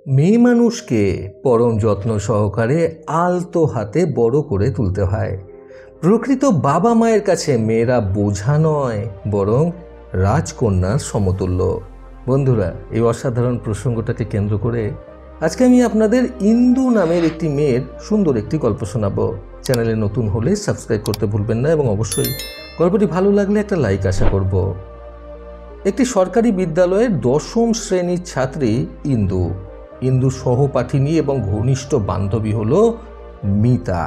মেয়ে মানুষকে পরম যত্ন সহকারে আলতো হাতে বড় করে তুলতে হয়। প্রকৃত বাবা মায়ের কাছে মেয়েরা বোঝা নয়, বরং রাজকন্যার সমতুল্য। বন্ধুরা, এই অসাধারণ প্রসঙ্গটাকে কেন্দ্র করে আজকে আমি আপনাদের ইন্দু নামের একটি মেয়ের সুন্দর একটি গল্প শোনাবো। চ্যানেলে নতুন হলে সাবস্ক্রাইব করতে ভুলবেন না এবং অবশ্যই গল্পটি ভালো লাগলে একটা লাইক আশা করব। একটি সরকারি বিদ্যালয়ের ১০ম শ্রেণীর ছাত্রী ইন্দু। ইন্দুর সহপাঠিনী এবং ঘনিষ্ঠ বান্ধবী হলো মিতা।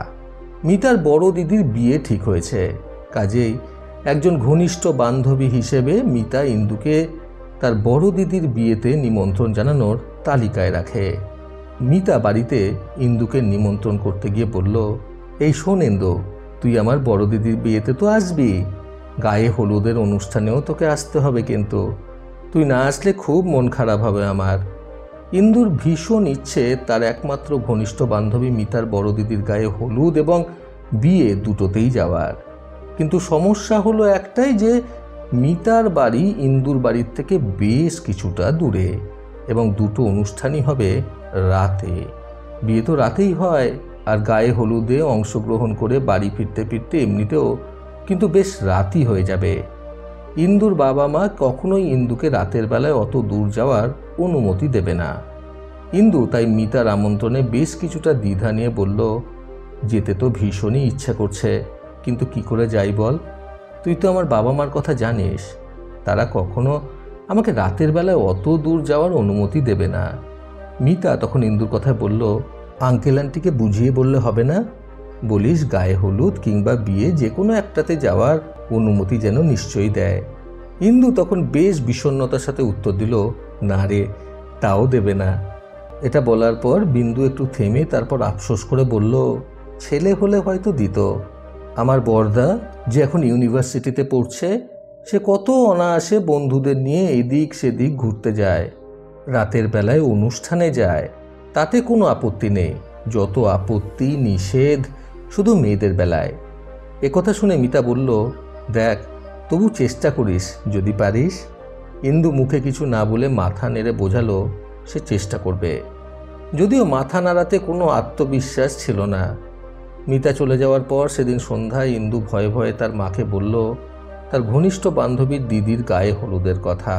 মিতার বড় দিদির বিয়ে ঠিক হয়েছে, কাজেই একজন ঘনিষ্ঠ বান্ধবী হিসেবে মিতা ইন্দুকে তার বড় দিদির বিয়েতে নিমন্ত্রণ জানানোর তালিকায় রাখে। মিতা বাড়িতে ইন্দুকে নিমন্ত্রণ করতে গিয়ে বলল, এই শোন ইন্দু, তুই আমার বড় দিদির বিয়েতে তো আসবি, গায়ে হলুদের অনুষ্ঠানেও তোকে আসতে হবে, কিন্তু তুই না আসলে খুব মন খারাপ হবে আমার। ইন্দুর ভীষণ ইচ্ছে তার একমাত্র ঘনিষ্ঠ বান্ধবী মিতার বড় দিদির গায়ে হলুদ এবং বিয়ে দুটোতেই যাওয়ার। কিন্তু সমস্যা হলো একটাই, যে মিতার বাড়ি ইন্দুর বাড়ির থেকে বেশ কিছুটা দূরে এবং দুটো অনুষ্ঠানই হবে রাতে। বিয়ে তো রাতেই হয়, আর গায়ে হলুদে অংশগ্রহণ করে বাড়ি ফিরতে ফিরতে এমনিতেও কিন্তু বেশ রাতই হয়ে যাবে। ইন্দুর বাবা মা কখনোই ইন্দুকে রাতের বেলায় অত দূর যাওয়ার অনুমতি দেবে না। ইন্দু তাই মিতার আমন্ত্রণে বেশ কিছুটা দ্বিধা নিয়ে বলল, যেতে তো ভীষণই ইচ্ছা করছে, কিন্তু কি করে যাই বল? তুই তো আমার বাবা মার কথা জানিস, তারা কখনো আমাকে রাতের বেলায় অত দূর যাওয়ার অনুমতি দেবে না। মিতা তখন ইন্দুর কথায় বলল, আঙ্কেল আন্টিকে বুঝিয়ে বললে হবে না? বলিস গায়ে হলুদ কিংবা বিয়ে যে কোনো একটাতে যাওয়ার অনুমতি যেন নিশ্চয়ই দেয়। ইন্দু তখন বেশ বিষণ্ণতার সাথে উত্তর দিল, না রে, তাও দেবে না। এটা বলার পর বিন্দু একটু থেমে তারপর আফসোস করে বলল, ছেলে হলে হয়তো দিত। আমার বড়দা, যে এখন ইউনিভার্সিটিতে পড়ছে, সে কত অনায়াসে বন্ধুদের নিয়ে এদিক সেদিক ঘুরতে যায়, রাতের বেলায় অনুষ্ঠানে যায়, তাতে কোনো আপত্তি নেই। যত আপত্তি নিষেধ শুধু মেয়েদের বেলায়। একথা শুনে মিতা বলল, দেখ, তবু চেষ্টা করিস যদি পারিস। ইন্দু মুখে কিছু না বলে মাথা নেড়ে বোঝালো সে চেষ্টা করবে, যদিও মাথা নাড়াতে কোনো আত্মবিশ্বাস ছিল না। মিতা চলে যাওয়ার পর সেদিন সন্ধ্যায় ইন্দু ভয়ে ভয়ে তার মাকে বলল তার ঘনিষ্ঠ বান্ধবীর দিদির গায়ে হলুদের কথা।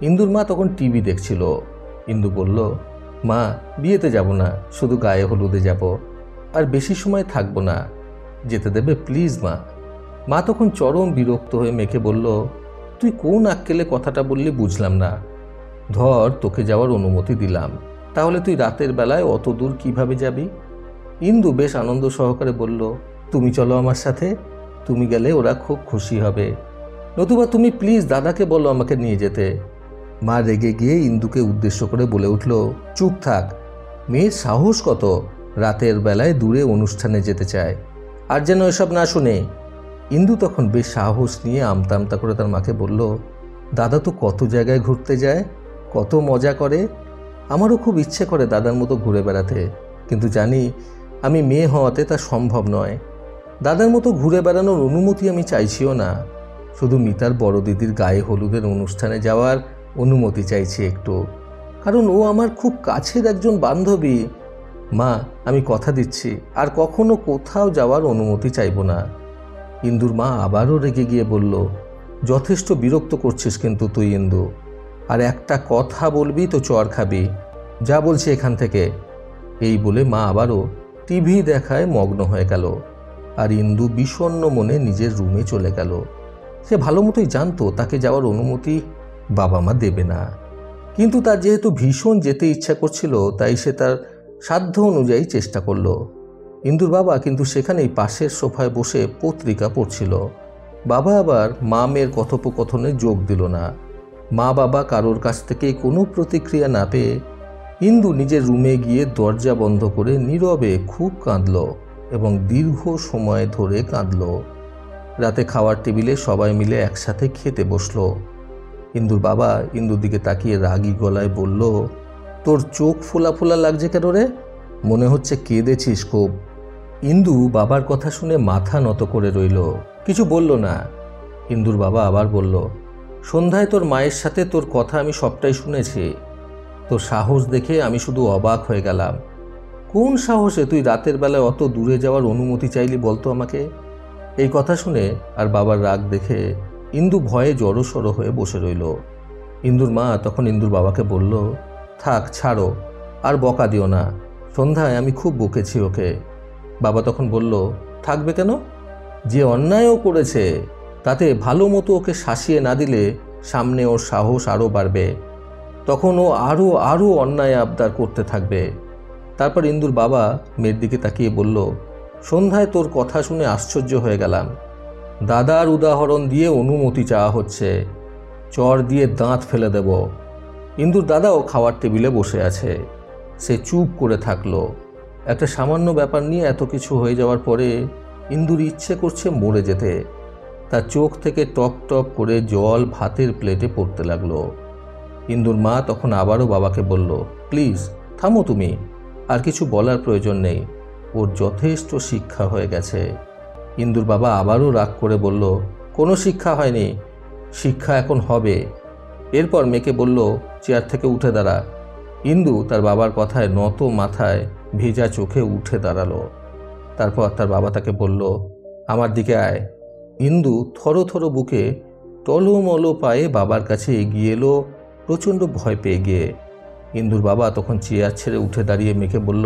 ইন্দুর মা তখন টিভি দেখছিল। ইন্দু বলল, মা, বিয়েতে যাব না, শুধু গায়ে হলুদে যাব, আর বেশি সময় থাকবো না, যেতে দেবে প্লিজ মা। মা তখন চরম বিরক্ত হয়ে মেয়েকে বলল, তুই কোন আক্কেলে কথাটা বললি বুঝলাম না। ধর, তোকে যাওয়ার অনুমতি দিলাম, তাহলে তুই রাতের বেলায় অত দূর কিভাবে যাবি? ইন্দু বেশ আনন্দ সহকারে বলল, তুমি চলো আমার সাথে, তুমি গেলে ওরা খুব খুশি হবে, নতুবা তুমি প্লিজ দাদাকে বলো আমাকে নিয়ে যেতে। মা রেগে গিয়ে ইন্দুকে উদ্দেশ্য করে বলে উঠল, চুপ থাক, মেয়ের সাহস কত, রাতের বেলায় দূরে অনুষ্ঠানে যেতে চায়, আর যেন এসব না শুনে। ইন্দু তখন বেশ সাহস নিয়ে আমতা আমতা করে তার মাকে বলল, দাদা তো কত জায়গায় ঘুরতে যায়, কত মজা করে, আমারও খুব ইচ্ছে করে দাদার মতো ঘুরে বেড়াতে, কিন্তু জানি আমি মেয়ে হওয়াতে তা সম্ভব নয়। দাদার মতো ঘুরে বেড়ানোর অনুমতি আমি চাইছিও না, শুধু মিতার বড় দিদির গায়ে হলুদের অনুষ্ঠানে যাওয়ার অনুমতি চাইছি একটু, কারণ ও আমার খুব কাছের একজন বান্ধবী। মা, আমি কথা দিচ্ছি আর কখনো কোথাও যাওয়ার অনুমতি চাইব না। ইন্দুর মা আবারও রেগে গিয়ে বলল, যথেষ্ট বিরক্ত করছিস কিন্তু তুই ইন্দু, আর একটা কথা বলবি তো চড় খাবি, যা বলছি এখান থেকে। এই বলে মা আবারও টিভি দেখায় মগ্ন হয়ে গেল, আর ইন্দু বিষণ্ণ মনে নিজের রুমে চলে গেল। সে ভালো মতোই জানতো তাকে যাওয়ার অনুমতি বাবা মা দেবে না, কিন্তু তার যেহেতু ভীষণ যেতে ইচ্ছা করছিল, তাই সে তার সাধ্য অনুযায়ী চেষ্টা করলো। ইন্দুর বাবা কিন্তু সেখানেই পাশের সোফায় বসে পত্রিকা পড়ছিল। বাবা আবার মা মেয়ের কথোপকথনে যোগ দিল না। মা বাবা কারোর কাছ থেকে কোনো প্রতিক্রিয়া না পেয়ে ইন্দু নিজের রুমে গিয়ে দরজা বন্ধ করে নীরবে খুব কাঁদল এবং দীর্ঘ সময় ধরে কাঁদল। রাতে খাওয়ার টেবিলে সবাই মিলে একসাথে খেতে বসলো। ইন্দুর বাবা ইন্দুর দিকে তাকিয়ে রাগী গলায় বলল, তোর চোখ ফোলা ফোলা লাগছে কেন রে? মনে হচ্ছে কেঁদেছিস খুব। ইন্দু বাবার কথা শুনে মাথা নত করে রইল, কিছু বলল না। ইন্দুর বাবা আবার বলল, সন্ধ্যায় তোর মায়ের সাথে তোর কথা আমি সবটাই শুনেছি। তোর সাহস দেখে আমি শুধু অবাক হয়ে গেলাম। কোন সাহসে তুই রাতের বেলায় অত দূরে যাওয়ার অনুমতি চাইলি বলতো আমাকে? এই কথা শুনে আর বাবার রাগ দেখে ইন্দু ভয়ে জড়সড় হয়ে বসে রইল। ইন্দুর মা তখন ইন্দুর বাবাকে বলল, থাক ছাড়ো, আর বকা দিও না, সন্ধ্যায় আমি খুব বকেছি ওকে। বাবা তখন বলল, থাকবে কেন? যে অন্যায়ও করেছে তাতে ভালো মতো ওকে শাসিয়ে না দিলে সামনে ওর সাহস আরও বাড়বে, তখন ও আরও আরও অন্যায় আবদার করতে থাকবে। তারপর ইন্দুর বাবা মেয়ের দিকে তাকিয়ে বলল, সন্ধ্যায় তোর কথা শুনে আশ্চর্য হয়ে গেলাম। দাদার উদাহরণ দিয়ে অনুমতি চাওয়া হচ্ছে, চর দিয়ে দাঁত ফেলে দেব। ইন্দুর দাদাও খাওয়ার টেবিলে বসে আছে। সে চুপ করে থাকলো। একটা সামান্য ব্যাপার নিয়ে এত কিছু হয়ে যাওয়ার পরে ইন্দুর ইচ্ছে করছে মরে যেতে। তার চোখ থেকে টপ টপ করে জল ভাতের প্লেটে পড়তে লাগলো। ইন্দুর মা তখন আবারও বাবাকে বলল, প্লিজ থামো তুমি, আর কিছু বলার প্রয়োজন নেই, ওর যথেষ্ট শিক্ষা হয়ে গেছে। ইন্দুর বাবা আবারও রাগ করে বলল, কোনো শিক্ষা হয়নি, শিক্ষা এখন হবে। এরপর মেয়েকে বলল, চেয়ার থেকে উঠে দাঁড়া। ইন্দু তার বাবার কথায় নত মাথায় ভেজা চোখে উঠে দাঁড়ালো। তারপর তার বাবা তাকে বলল, আমার দিকে আয়। ইন্দু থরথর বুকে টলমল পায়ে বাবার কাছে এগিয়ে এলো, প্রচণ্ড ভয় পেয়ে গিয়ে। ইন্দুর বাবা তখন চেয়ার ছেড়ে উঠে দাঁড়িয়ে মেয়েকে বলল,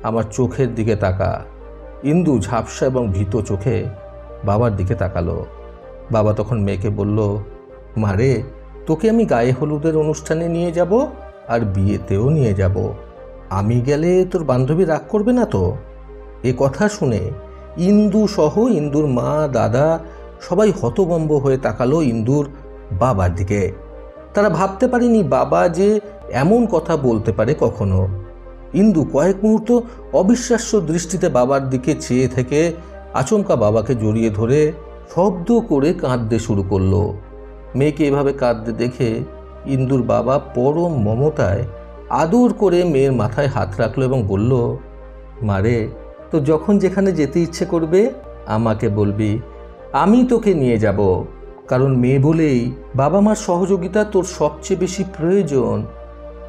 আমার চোখের দিকে তাকা। ইন্দু ঝাপসা এবং ভীত চোখে বাবার দিকে তাকালো। বাবা তখন মেয়েকে বলল, মারে, তোকে আমি গায়ে হলুদের অনুষ্ঠানে নিয়ে যাব আর বিয়েতেও নিয়ে যাব। আমি গেলে তোর বান্ধবী রাগ করবে না তো? এ কথা শুনে ইন্দু সহ ইন্দুর মা, দাদা সবাই হতভম্ব হয়ে তাকালো ইন্দুর বাবার দিকে। তারা ভাবতে পারেনি বাবা যে এমন কথা বলতে পারে কখনো। ইন্দু কয়েক মুহূর্ত অবিশ্বাস্য দৃষ্টিতে বাবার দিকে চেয়ে থেকে আচমকা বাবাকে জড়িয়ে ধরে শব্দ করে কাঁদতে শুরু করলো। মেয়েকে এভাবে কাঁদতে দেখে ইন্দুর বাবা পরম মমতায় আদর করে মেয়ের মাথায় হাত রাখলো এবং বলল, মারে, তো যখন যেখানে যেতে ইচ্ছে করবে আমাকে বলবি, আমি তোকে নিয়ে যাব। কারণ মেয়ে বলেই বাবা মার সহযোগিতা তোর সবচেয়ে বেশি প্রয়োজন।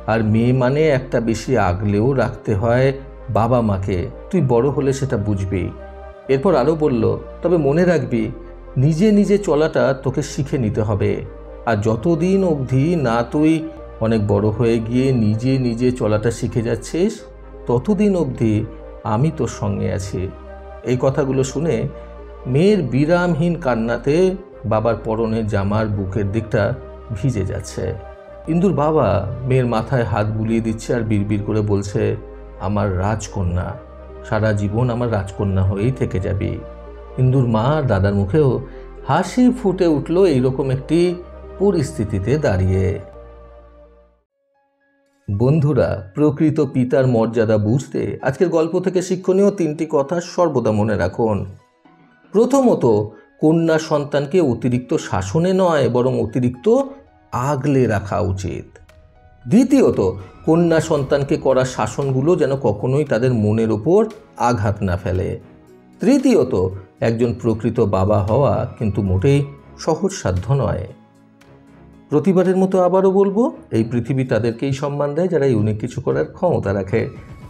আর মেয়ে মানে একটা বেশি আগলেও রাখতে হয় বাবা মাকে, তুই বড় হলে সেটা বুঝবি। এরপর আরও বলল, তবে মনে রাখবি, নিজে নিজে চলাটা তোকে শিখে নিতে হবে। আর যতদিন অবধি না তুই অনেক বড় হয়ে গিয়ে নিজে নিজে চলাটা শিখে যাচ্ছিস, ততদিন অবধি আমি তোর সঙ্গে আছি। এই কথাগুলো শুনে মেয়ের বিরামহীন কান্নাতে বাবার পরনের জামার বুকের দিকটা ভিজে যাচ্ছে। ইন্দুর বাবা মেয়ের মাথায় হাত বুলিয়ে দিচ্ছে আর বিড়বিড় করে বলছে, আমার রাজকন্যা, সারা জীবন আমার রাজকন্যা হয়েই থেকে যাবি। ইন্দুর মা আর দাদার মুখেও হাসি ফুটে উঠল এইরকম একটি পরিস্থিতিতে দাঁড়িয়ে। বন্ধুরা, প্রকৃত পিতার মর্যাদা বুঝতে আজকের গল্প থেকে শিক্ষণীয় 3টি কথা সর্বদা মনে রাখুন। প্রথমত, কন্যা সন্তানকে অতিরিক্ত শাসনে নয় বরং অতিরিক্ত আগলে রাখা উচিত। দ্বিতীয়ত, কন্যা সন্তানকে করা শাসনগুলো যেন কখনোই তাদের মনের ওপর আঘাত না ফেলে। তৃতীয়ত, একজন প্রকৃত বাবা হওয়া কিন্তু মোটেই সহজসাধ্য নয়। প্রতিবারের মতো আবারও বলবো, এই পৃথিবী তাদেরকেই সম্মান দেয় যারা ইউনিক কিছু করার ক্ষমতা রাখে।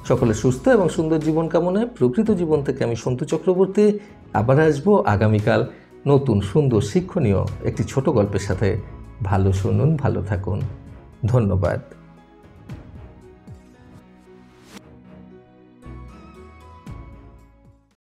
সকলে সুস্থ এবং সুন্দর জীবন কামনায় প্রকৃত জীবন থেকে আমি সন্তু চক্রবর্তী আবার আসবো আগামীকাল নতুন সুন্দর শিক্ষণীয় একটি ছোট গল্পের সাথে। ভালো শুনুন, ভালো থাকুন। ধন্যবাদ।